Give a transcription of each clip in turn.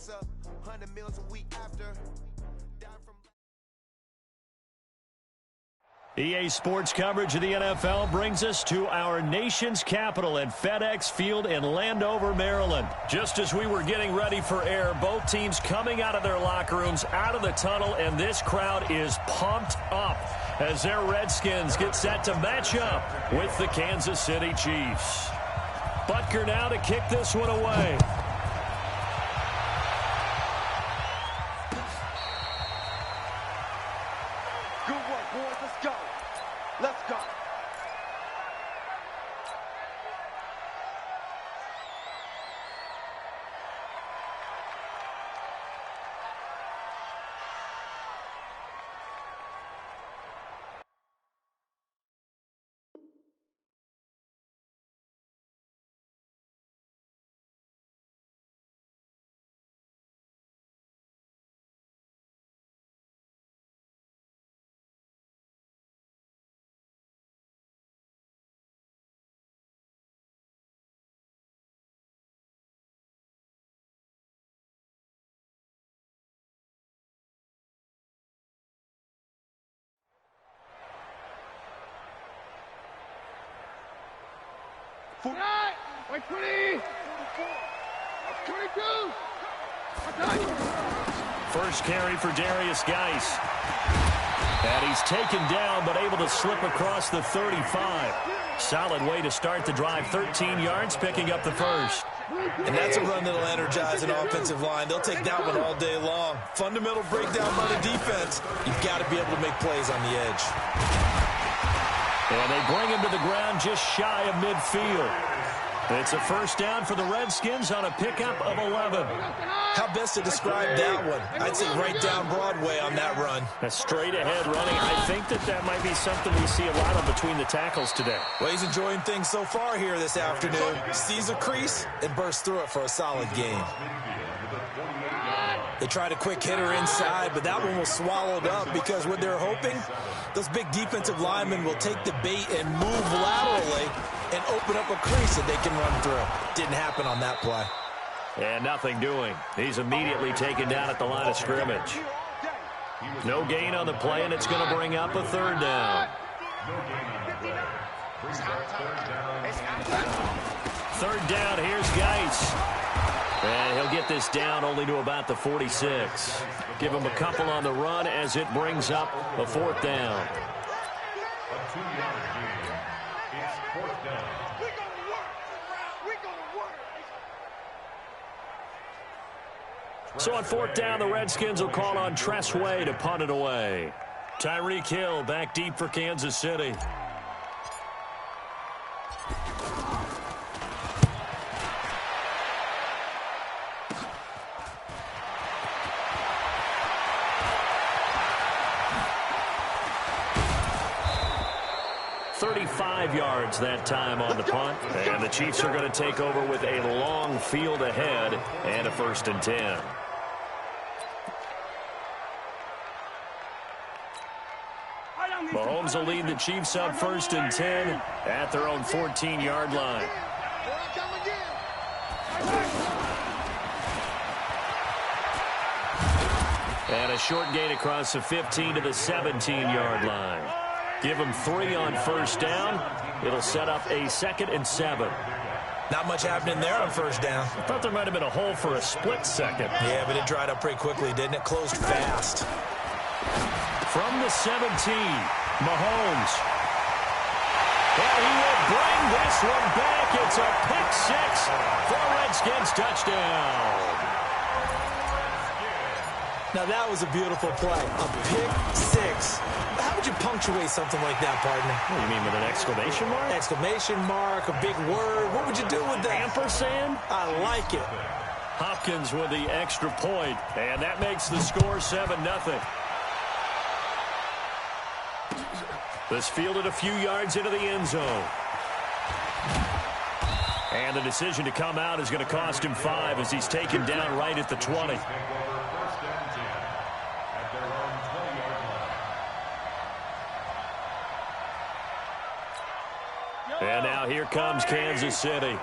boxer, 100 meals a week after. EA Sports coverage of the NFL brings us to our nation's capital at FedEx Field in Landover, Maryland. Just as we were getting ready for air, both teams coming out of their locker rooms, out of the tunnel, and this crowd is pumped up as their Redskins get set to match up with the Kansas City Chiefs. Butker now to kick this one away. Good work, boys. Let's go. Let's go. Wait, 20! 22! First carry for Darius Geis. And he's taken down, but able to slip across the 35. Solid way to start the drive. 13 yards, picking up the first. And that's a run that'll energize an offensive line. They'll take that one all day long. Fundamental breakdown by the defense. You've got to be able to make plays on the edge. And they bring him to the ground just shy of midfield. It's a first down for the Redskins on a pickup of 11. How best to describe that one? I'd say right down Broadway on that run. A straight-ahead running. I think that might be something we see a lot of between the tackles today. Well, he's enjoying things so far here this afternoon. Sees a crease and bursts through it for a solid gain. They tried a quick hitter inside, but that one was swallowed up because what they're hoping, those big defensive linemen will take the bait and move laterally and open up a crease that they can run through. Didn't happen on that play. And nothing doing. He's immediately taken down at the line of scrimmage. No gain on the play, and it's going to bring up a third down. Third down, here's Geis. And he'll get this down only to about the 46. Give him a couple on the run as it brings up a fourth down. So on fourth down, the Redskins will call on Tressway to punt it away. Tyreek Hill back deep for Kansas City. Yards that time on the punt, and the Chiefs are going to take over with a long field ahead and a 1st and 10. Mahomes will lead the Chiefs up 1st and 10 at their own 14-yard line. And a short gain across the 15 to the 17-yard line. Give them 3 on first down. It'll set up a 2nd and 7. Not much happening there on first down. I thought there might have been a hole for a split second. Yeah, but it dried up pretty quickly, didn't it? Closed fast. From the 17, Mahomes. And he will bring this one back. It's a pick 6 for a Redskins touchdown. Now, that was a beautiful play. A pick 6. How would you punctuate something like that, partner? What do you mean, with an exclamation mark? Exclamation mark, a big word. What would you do with that? Ampersand? I like it. Hopkins with the extra point, and that makes the score 7-0. This fielded a few yards into the end zone. And the decision to come out is going to cost him 5 as he's taken down right at the 20. And now here comes Kansas City.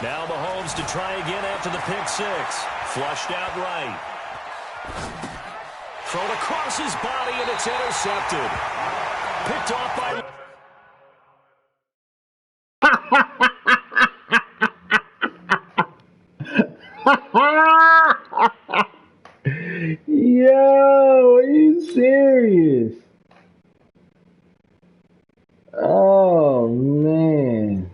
Now Mahomes to try again after the pick six. Flushed out right. Thrown across his body, and it's intercepted. Picked off by... Yo, are you serious? Oh, man.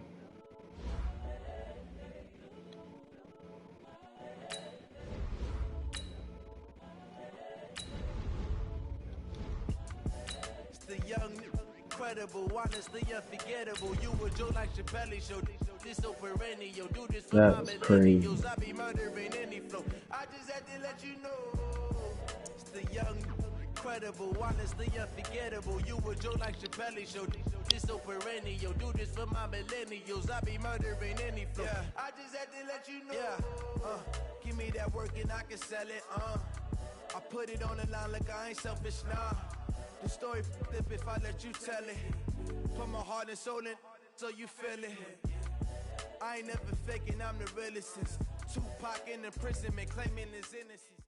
It's the young, incredible, honestly unforgettable. You were Joe like Chappelle show. This so perennial. Do this for That was crazy. I be murdering any flow. I just had to let you know. It's the young, incredible, honestly unforgettable. You were Joe like Chappelle show. This so perennial. Do this for my millennials. I be murdering any flow. Yeah. I just had to let you know. Yeah. Give me that work and I can sell it. I put it on the line like I ain't selfish, nah. The story flip if I let you tell it. Put my heart and soul in so you feel it. I ain't never faking, I'm the realest since Tupac in imprisonment claiming his innocence.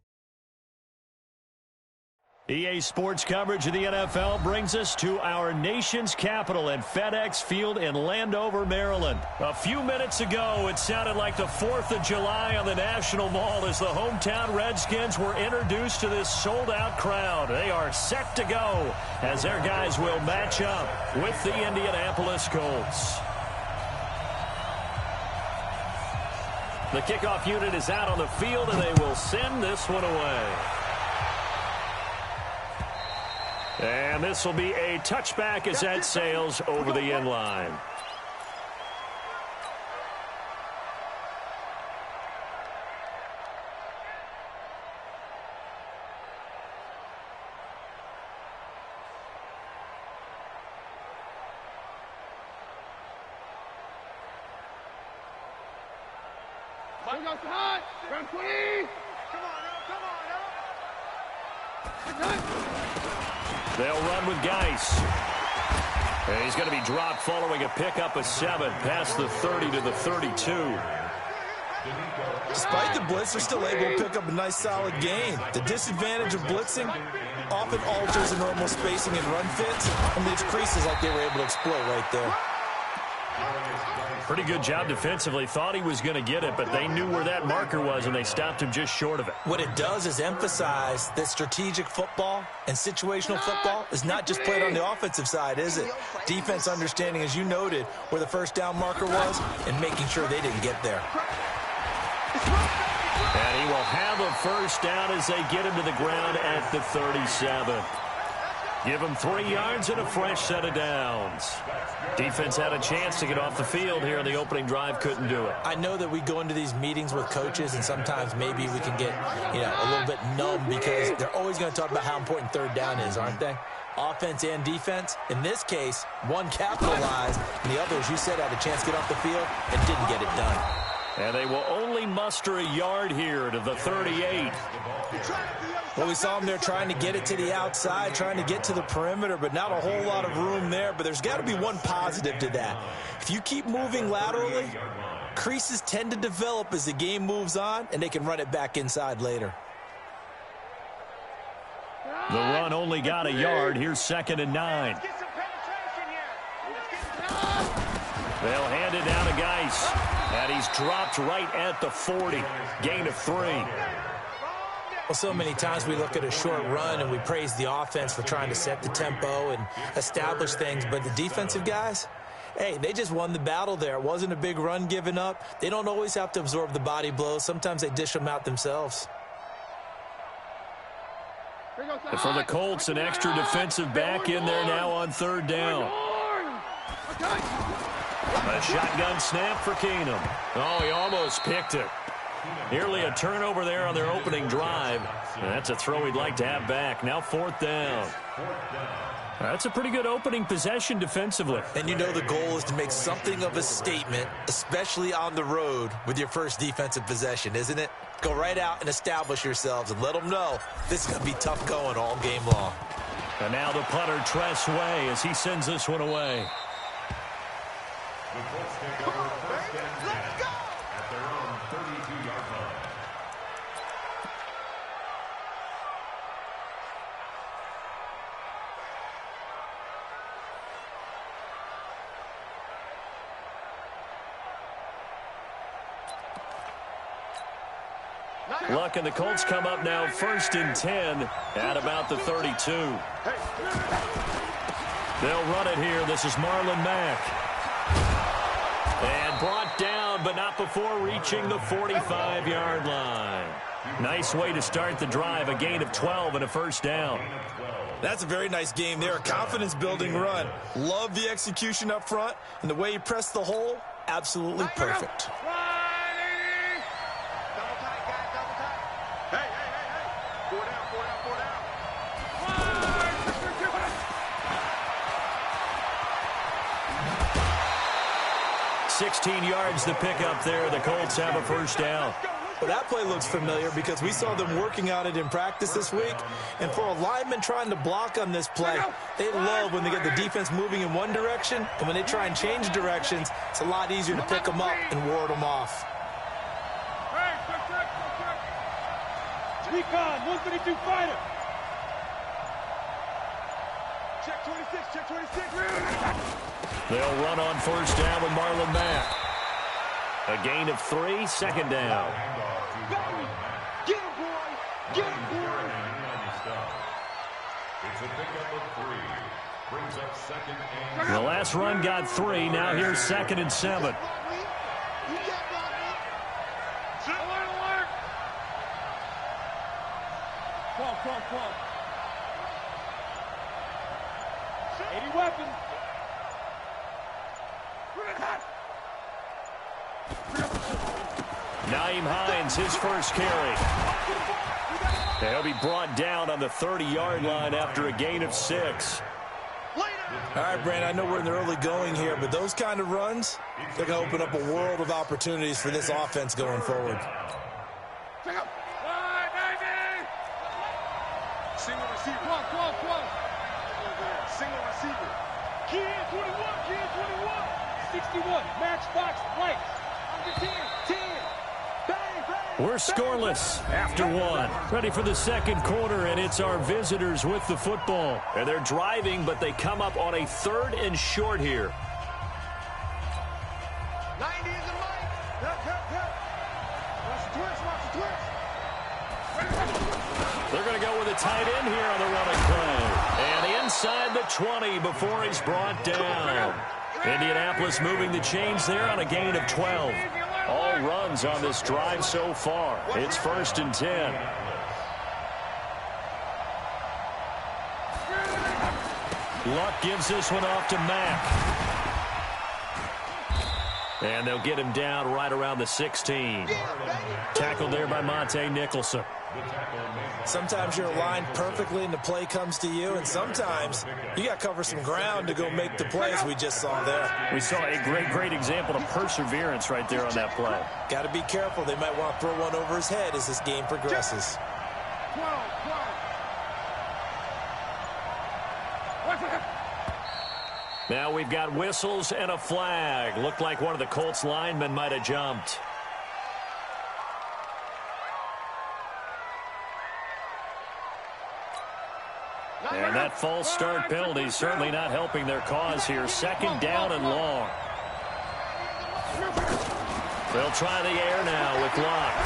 EA Sports coverage of the NFL brings us to our nation's capital at FedEx Field in Landover, Maryland. A few minutes ago, it sounded like the 4th of July on the National Mall as the hometown Redskins were introduced to this sold-out crowd. They are set to go as their guys will match up with the Indianapolis Colts. The kickoff unit is out on the field, and they will send this one away. And this will be a touchback as that sails over the end line. Bring us hot. Run, please. Come on, come on. They'll run with Geis. And he's going to be dropped following a pickup of 7 past the 30 to the 32. Despite the blitz, they're still able to pick up a nice, solid gain. The disadvantage of blitzing often alters the normal spacing and run fits and leaves creases like they were able to exploit right there. Pretty good job defensively. Thought he was going to get it, but they knew where that marker was, and they stopped him just short of it. What it does is emphasize that strategic football and situational football is not just played on the offensive side, is it? Defense understanding, as you noted, where the first down marker was and making sure they didn't get there. And he will have a first down as they get him to the ground at the 37. Give him 3 yards and a fresh set of downs. Defense had a chance to get off the field here on the opening drive, couldn't do it. I know that we go into these meetings with coaches, and sometimes maybe we can get, a little bit numb because they're always going to talk about how important third down is, aren't they? Offense and defense. In this case, one capitalized, and the other, as you said, had a chance to get off the field and didn't get it done. And they will only muster a yard here to the 38. Well, we saw them there trying to get it to the outside, trying to get to the perimeter, but not a whole lot of room there. But there's got to be one positive to that. If you keep moving laterally, creases tend to develop as the game moves on, and they can run it back inside later. The run only got a yard. Here's 2nd and 9. They'll hand it down to Geis. And he's dropped right at the 40. Gain of 3. Well, so many times we look at a short run and we praise the offense for trying to set the tempo and establish things, but the defensive guys, hey, they just won the battle there. It wasn't a big run given up. They don't always have to absorb the body blows. Sometimes they dish them out themselves. And for the Colts, an extra defensive back in there now on 3rd down. A shotgun snap for Keenum. Oh, he almost picked it. Nearly a turnover there on their opening drive. And that's a throw he'd like to have back. Now 4th down. That's a pretty good opening possession defensively. And you know the goal is to make something of a statement, especially on the road with your first defensive possession, isn't it? Go right out and establish yourselves and let them know this is going to be tough going all game long. And now the punter, Tress Way, as he sends this one away. Luck, and the Colts come up now 1st and 10 at about the 32. They'll run it here. This is Marlon Mack. And brought down, but not before reaching the 45-yard line. Nice way to start the drive, a gain of 12 and a first down. That's a very nice game there, a confidence-building run. Love the execution up front, and the way he pressed the hole, absolutely perfect. Double tight, guys, double tight. Hey. 4 down. 16 yards to pick up there. The Colts have a first down. Well, that play looks familiar because we saw them working on it in practice this week. And for a lineman trying to block on this play, they love when they get the defense moving in one direction. And when they try and change directions, it's a lot easier to pick them up and ward them off. Recon, 132 fighter. Check 26. They'll run on first down with Marlon Mack. A gain of 3, second down. Get him, boy. Get him, boy. It's a pickup of 3. Brings up 2nd and... The last run got 3. Now here's 2nd and 7. Come. 80 weapons. Naeem Hines, his first carry. He'll be brought down on the 30-yard line after a gain of 6. All right, Brandon, I know we're in the early going here, but those kind of runs, they're going to open up a world of opportunities for this offense going forward. Single receiver. One. Single receiver. Kid 21. 61. Matchbox lights. Under 10. Bang. We're scoreless after 1. Ready for the second quarter, and it's our visitors with the football. And they're driving, but they come up on a 3rd and short here. 90 is the mic. Watch the twist. They're going to go with a tight end here on the running play. And inside the 20 before he's brought down. Indianapolis moving the chains there on a gain of 12. All runs on this drive so far. It's 1st and 10. Luck gives this one off to Mack. And they'll get him down right around the 16. Tackled there by Monte Nicholson. Sometimes you're aligned perfectly and the play comes to you, and sometimes you got to cover some ground to go make the plays we just saw there. We saw a great example of perseverance right there on that play. Got to be careful. They might want to throw one over his head as this game progresses. 12. Now we've got whistles and a flag. Looked like one of the Colts linemen might have jumped. And that false start penalty certainly not helping their cause here. 2nd down and long. They'll try the air now with Locke.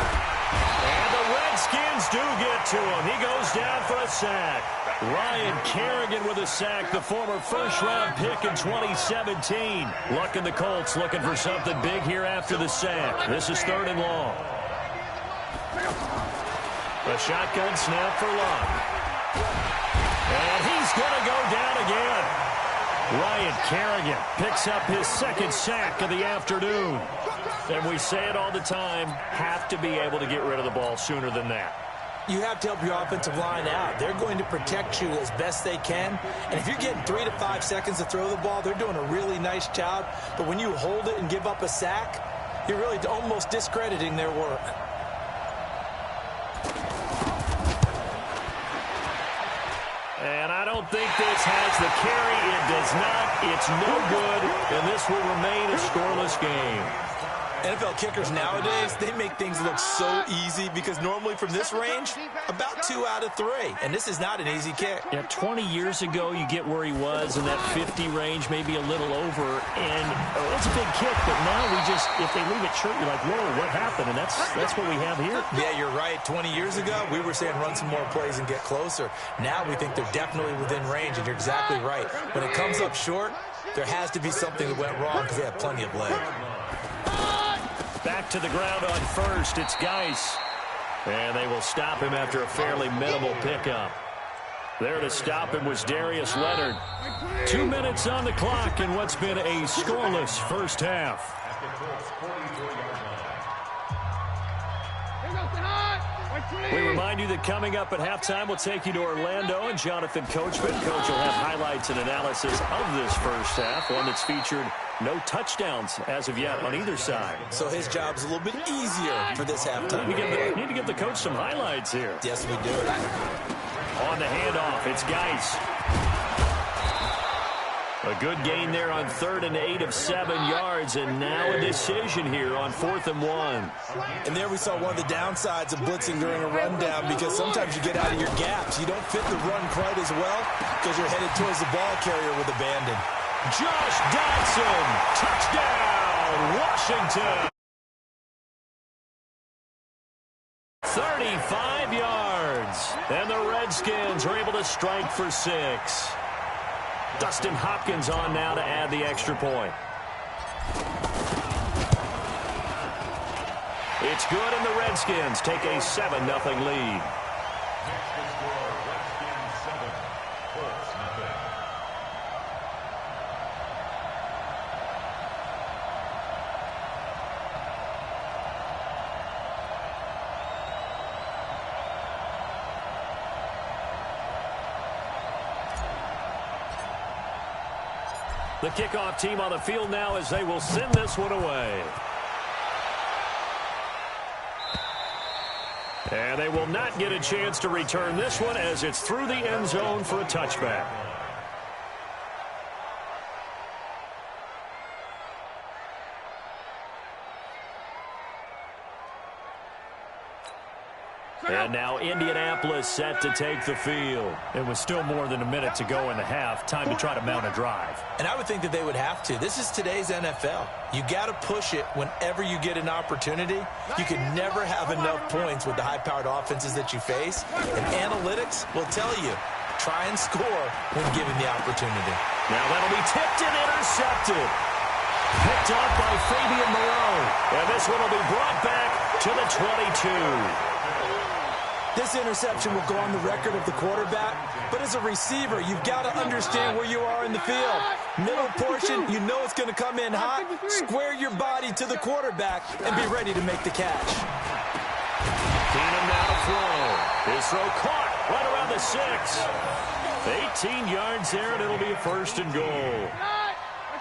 And the Redskins do get to him. He goes down for a sack. Ryan Kerrigan with a sack, the former first-round pick in 2017. Luck and the Colts looking for something big here after the sack. This is 3rd and long. A shotgun snap for Locke. And he's going to go down again. Ryan Kerrigan picks up his 2nd sack of the afternoon. And we say it all the time, have to be able to get rid of the ball sooner than that. You have to help your offensive line out. They're going to protect you as best they can. And if you're getting 3 to 5 seconds to throw the ball, they're doing a really nice job. But when you hold it and give up a sack, you're really almost discrediting their work. And I don't think this has the carry. It does not. It's no good. And this will remain a scoreless game. NFL kickers nowadays, they make things look so easy because normally from this range, about 2 out of 3. And this is not an easy kick. Yeah, 20 years ago, you get where he was in that 50 range, maybe a little over. And it's a big kick, but now if they leave it short, you're like, whoa, what happened? And that's what we have here. Yeah, you're right. 20 years ago, we were saying run some more plays and get closer. Now we think they're definitely within range, and you're exactly right. When it comes up short, there has to be something that went wrong because they have plenty of leg. Back to the ground on first. It's Geis. And they will stop him after a fairly minimal pickup. There to stop him was Darius Leonard. 2 minutes on the clock in what's been a scoreless first half. We remind you that coming up at halftime, we'll take you to Orlando and Jonathan Coachman. Coach will have highlights and analysis of this first half, one that's featured no touchdowns as of yet on either side. So his job's a little bit easier for this halftime. We need to give the coach some highlights here. Yes, we do. On the handoff, it's Geis. A good gain there on 3rd and 8 of 7 yards, and now a decision here on 4th and 1. And there we saw one of the downsides of blitzing during a rundown, because sometimes you get out of your gaps. You don't fit the run quite as well because you're headed towards the ball carrier with abandon. Josh Dodson, touchdown, Washington. 35 yards, and the Redskins are able to strike for 6. Dustin Hopkins on now to add the extra point. It's good, and the Redskins take a 7-0 lead. The kickoff team on the field now as they will send this one away. And they will not get a chance to return this one as it's through the end zone for a touchback. And now Indianapolis set to take the field. It was still more than a minute to go in the half. Time to try to mount a drive. And I would think that they would have to. This is today's NFL. You got to push it whenever you get an opportunity. You can never have enough points with the high-powered offenses that you face. And analytics will tell you, try and score when given the opportunity. Now that'll be tipped and intercepted. Picked up by Fabian Moreau. And this one will be brought back to the 22. This interception will go on the record of the quarterback, but as a receiver, you've got to understand where you are in the field. Middle portion, you know it's going to come in hot. Square your body to the quarterback and be ready to make the catch. Keenum now to throw. His throw caught right around the 6. 18 yards there, and it'll be a 1st and goal.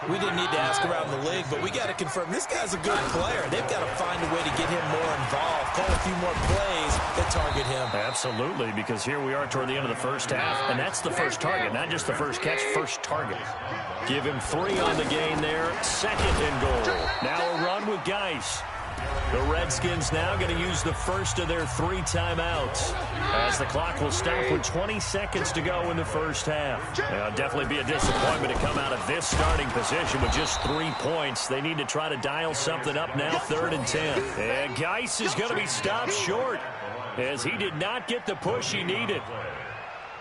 We didn't need to ask around the league, but we got to confirm this guy's a good player. They've got to find a way to get him more involved, call a few more plays that target him. Absolutely, because here we are toward the end of the first half, and that's the first target, not just the first catch, first target. Give him 3 on the gain there, 2nd and goal. Now a run with Geis. The Redskins now going to use the first of their 3 timeouts as the clock will stop with 20 seconds to go in the first half. It'll definitely be a disappointment to come out of this starting position with just 3 points. They need to try to dial something up now, 3rd and 10. And Geis is going to be stopped short as he did not get the push he needed.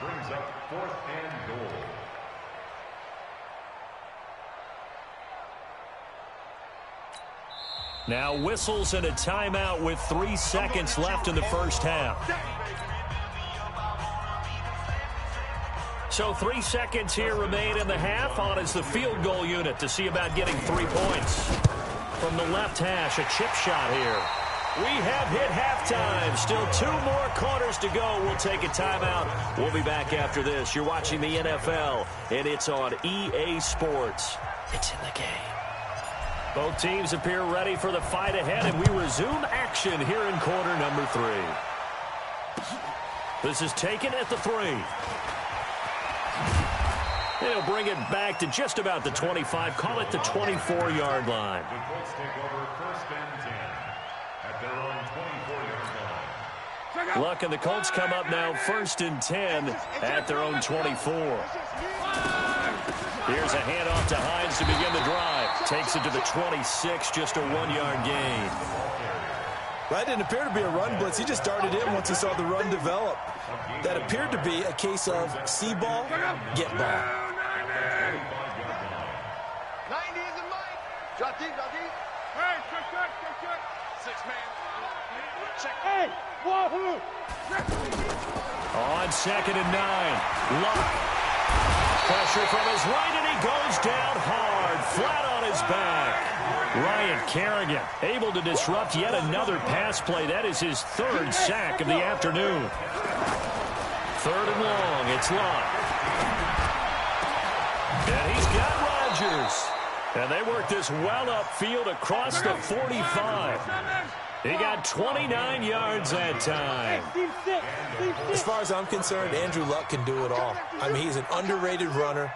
Brings up 4th and goal. Now whistles and a timeout with 3 seconds left in the first half. So 3 seconds here remain in the half. On is the field goal unit to see about getting 3 points. From the left hash, a chip shot here. We have hit halftime. Still 2 more quarters to go. We'll take a timeout. We'll be back after this. You're watching the NFL, and it's on EA Sports. It's in the game. Both teams appear ready for the fight ahead, and we resume action here in quarter number 3. This is taken at the 3. And he'll bring it back to just about the 25. Call it the 24-yard line. The Colts take over 1st and 10 at their own 24-yard line. Luck and the Colts come up now 1st and 10 at their own 24. Here's a handoff to Hines to begin the drive. Takes it to the 26, just a 1-yard gain. That didn't appear to be a run blitz. He just darted in once he saw the run develop. That appeared to be a case of see ball, get ball. 90 is a Mike. Drop deep, drop deep. Hey, check. 6-man. Check. Hey, wahoo! On 2nd and 9. Luck. Pressure from his right, and he goes down hard, flat on his back. Ryan Kerrigan able to disrupt yet another pass play. That is his 3rd sack of the afternoon. 3rd and long. It's Luck. And he's got Rodgers. And they work this well upfield across the 45. He got 29 yards that time. As far as I'm concerned, Andrew Luck can do it all. I mean, he's an underrated runner.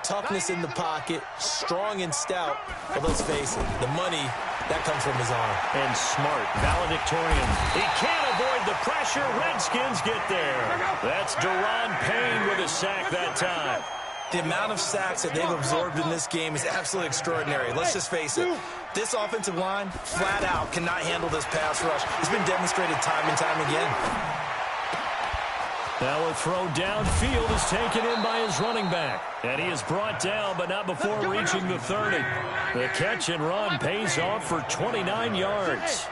Toughness in the pocket, strong and stout. But let's face it, the money, that comes from his arm. And smart, valedictorian. He can't avoid the pressure. Redskins get there. That's Deron Payne with a sack that time. The amount of sacks that they've absorbed in this game is absolutely extraordinary. Let's just face it. This offensive line, flat out, cannot handle this pass rush. It's been demonstrated time and time again. Now a throw downfield is taken in by his running back. And he is brought down, but not before reaching the 30. The catch and run pays off for 29 yards.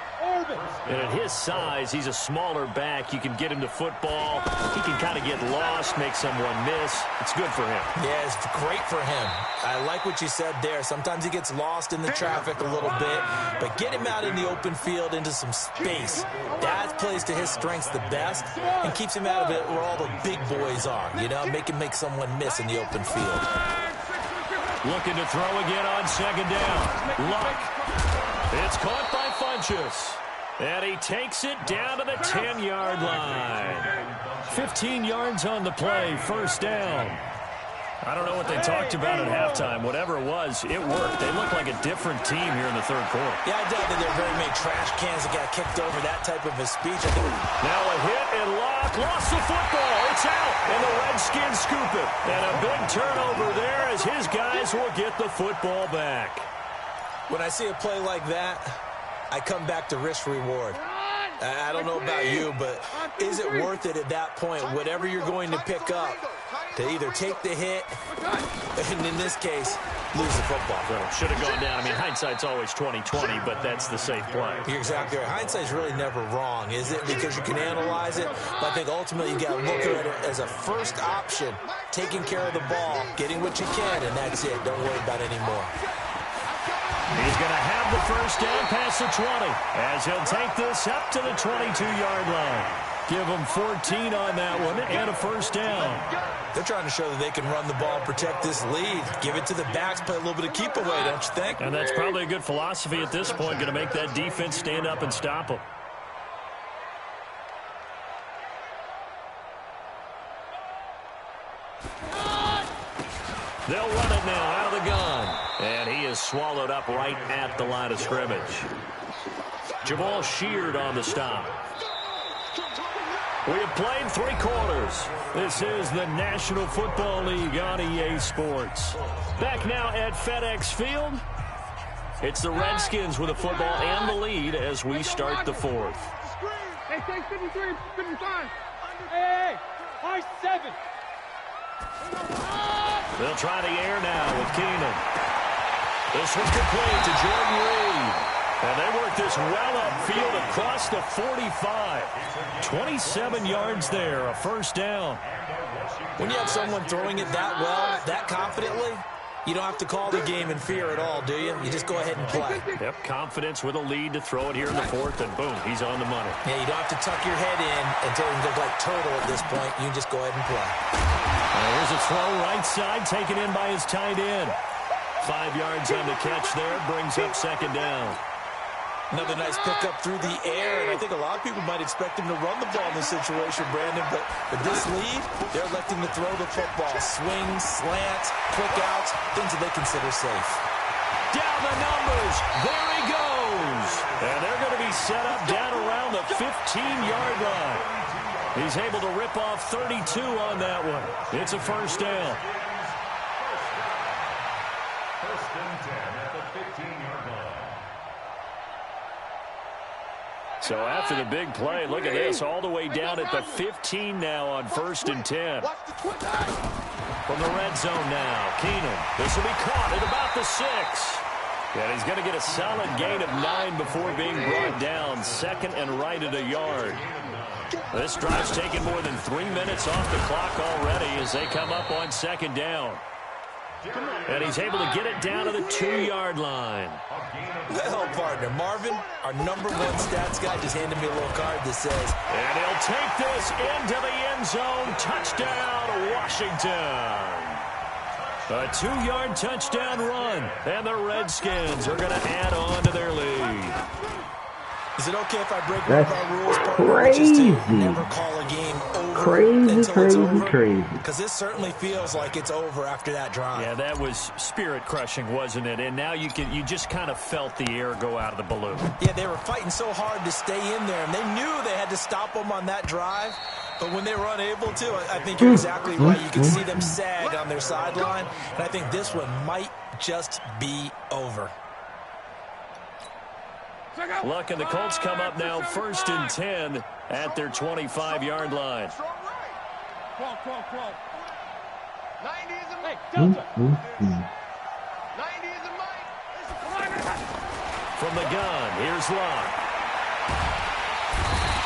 And at his size, he's a smaller back. You can get him to football. He can kind of get lost, make someone miss. It's good for him. Yeah, it's great for him. I like what you said there. Sometimes he gets lost in the traffic a little bit, but get him out in the open field into some space. That plays to his strengths the best and keeps him out of it where all the big boys are, you know, make him make someone miss in the open field. Looking to throw again on 2nd down. Luck. It's caught by Funchess. And he takes it down to the 10-yard line. 15 yards on the play, 1st down. I don't know what they talked about at halftime. Whatever it was, it worked. They look like a different team here in the 3rd quarter. Yeah, I doubt that there are very many trash cans that got kicked over that type of a speech. Now a hit and Luck lost the football. It's out, and the Redskins scoop it. And a big turnover there as his guys will get the football back. When I see a play like that, I come back to risk-reward. I don't know about you, but is it worth it at that point, whatever you're going to pick up, to either take the hit, and in this case, lose the football? Well, should have gone down. I mean, hindsight's always 20/20, but that's the safe play. You're exactly right. Hindsight's really never wrong, is it? Because you can analyze it, but I think ultimately you got to look at it as a first option, taking care of the ball, getting what you can, and that's it. Don't worry about it anymore. He's going to have the 1st down past the 20 as he'll take this up to the 22-yard line. Give him 14 on that one and a 1st down. They're trying to show that they can run the ball, protect this lead. Give it to the backs, play a little bit of keep away, don't you think? And that's probably a good philosophy at this point, going to make that defense stand up and stop them. They'll run it now out of the gun. And he is swallowed up right at the line of scrimmage. Jamal Sheard on the stop. We have played 3 quarters. This is the National Football League on EA Sports. Back now at FedEx Field. It's the Redskins with the football and the lead as we start the 4th. Hey, take 53, 55. Hey, high 7. They'll try the air now with Keenan. This one's complete to Jordan Reed. And they work this well upfield across the 45. 27 yards there, a 1st down. When you have someone throwing it that well, that confidently, you don't have to call the game in fear at all, do you? You just go ahead and play. Yep, confidence with a lead to throw it here in the 4th, and boom, he's on the money. Yeah, you don't have to tuck your head in until you look like turtle at this point. You just go ahead and play. Here's a throw right side, taken in by his tight end. 5 yards on the catch there, brings up 2nd down. Another nice pickup through the air, and I think a lot of people might expect him to run the ball in this situation, Brandon, but with this lead, they're electing to throw the football. Swings, slants, quick outs, things that they consider safe. Down the numbers. There he goes. And they're going to be set up down around the 15-yard line. He's able to rip off 32 on that one. It's a first down. First and 10 at the 15-yard line. So after the big play, look at this, all the way down at the 15 now on first and 10. From the red zone now, Keenan. This will be caught at about the 6. And he's going to get a solid gain of 9 before being brought down. Second and right at a yard. This drive's taken more than 3 minutes off the clock already as they come up on second down. And he's able to get it down to the 2-yard line. Well, partner, Marvin, our #1 stats guy, just handed me a little card that says, and he'll take this into the end zone. Touchdown, Washington. A 2-yard touchdown run. And the Redskins are going to add on to their lead. Is it okay if I break one of our rules, partner? Crazy. Which is to never call a game over Crazy, until it's over? crazy. Because this certainly feels like it's over after that drive. Yeah, that was spirit-crushing, wasn't it? And now you just kind of felt the air go out of the balloon. Yeah, they were fighting so hard to stay in there, and they knew they had to stop them on that drive. But when they were unable to, I think you're exactly right. You can see them sag on their sideline, and I think this one might just be over. Luck and the Colts come up now first and 10 at their 25-yard line. 90 is a Mike. 90 is a Mike. From the gun, here's Luck.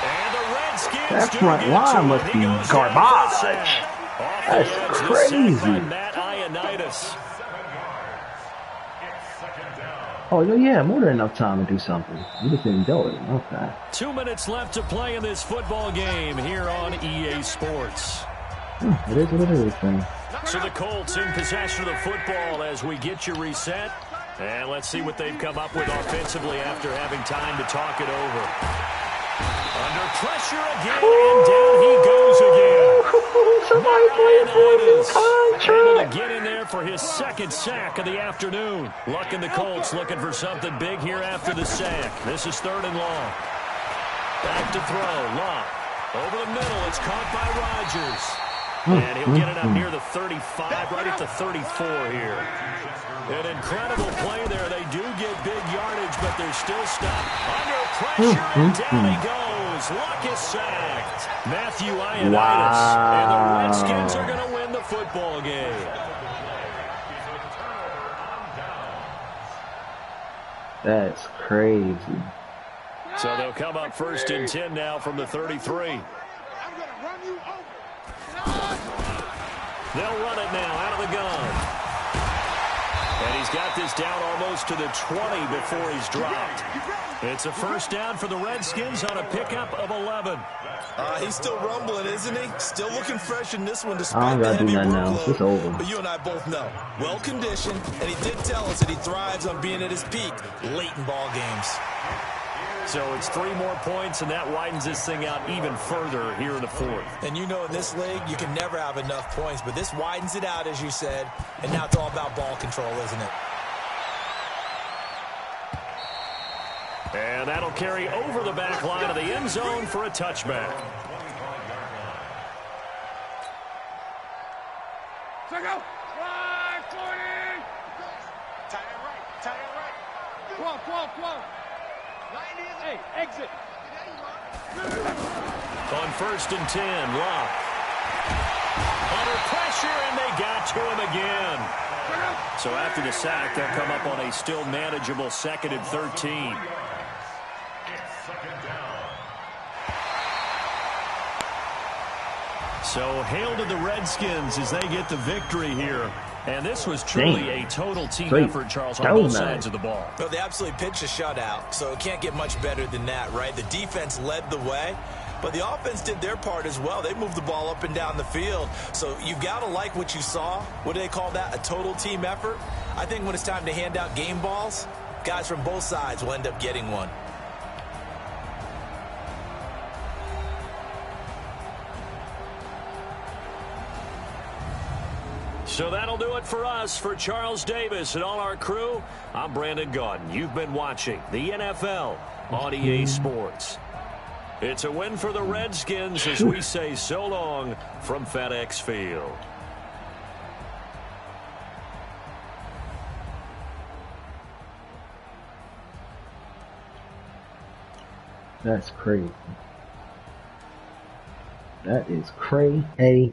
And the Redskins That front line must be garbage. That's crazy. Matt Ioannidis. Oh, yeah, more than enough time to do something. You just didn't do it. Okay. 2 minutes left to play in this football game here on EA Sports. It is what it is, man. So the Colts in possession of the football as we get you reset. And let's see what they've come up with offensively after having time to talk it over. Under pressure again, and down he goes again. Somebody playing for his contract. Able to get in there for his second sack of the afternoon. Luck and the Colts looking for something big here after the sack. This is third and long. Back to throw. Luck. Over the middle. It's caught by Rodgers. And he'll get it up near the 35, right at the 34 here. An incredible play there. They do get big yardage, but they're still stopped. Under pressure, and down he goes. Luck is sacked. Matthew Ioannidis. And the Redskins are going to win the football game. That's crazy. So they'll come up first and 10 now from the 33. I'm going to run you over. They'll run it now out of the gun. And he's got this down almost to the 20 before he's dropped. It's a first down for the Redskins on a pickup of 11. He's still rumbling, isn't he? Still looking fresh in this one despite the heavy workload. It's over. But you and I both know. Well-conditioned, and he did tell us that he thrives on being at his peak late in ball games. So it's 3 more points, and that widens this thing out even further here in the fourth. And you know in this league, you can never have enough points, but this widens it out, as you said, and now it's all about ball control, isn't it? And that'll carry over the back line of the end zone for a touchback. Check out. 540. Tie it right. Tie it right. 12. 90 is hey, exit. On first and 10, Locke. Under pressure, and they got to him again. So after the sack, they'll come up on a still manageable 2nd and 13. So hail to the Redskins as they get the victory here. And this was truly a total team effort, Charles, on both sides of the ball. Well, they absolutely pitched a shutout, so it can't get much better than that, right? The defense led the way, but the offense did their part as well. They moved the ball up and down the field. So you've got to like what you saw. What do they call that? A total team effort? I think when it's time to hand out game balls, guys from both sides will end up getting one. So that'll do it for us. For Charles Davis and all our crew, I'm Brandon Gaudin. You've been watching the NFL on EA Sports. It's a win for the Redskins as we say so long from FedEx Field. That's crazy. That is crazy.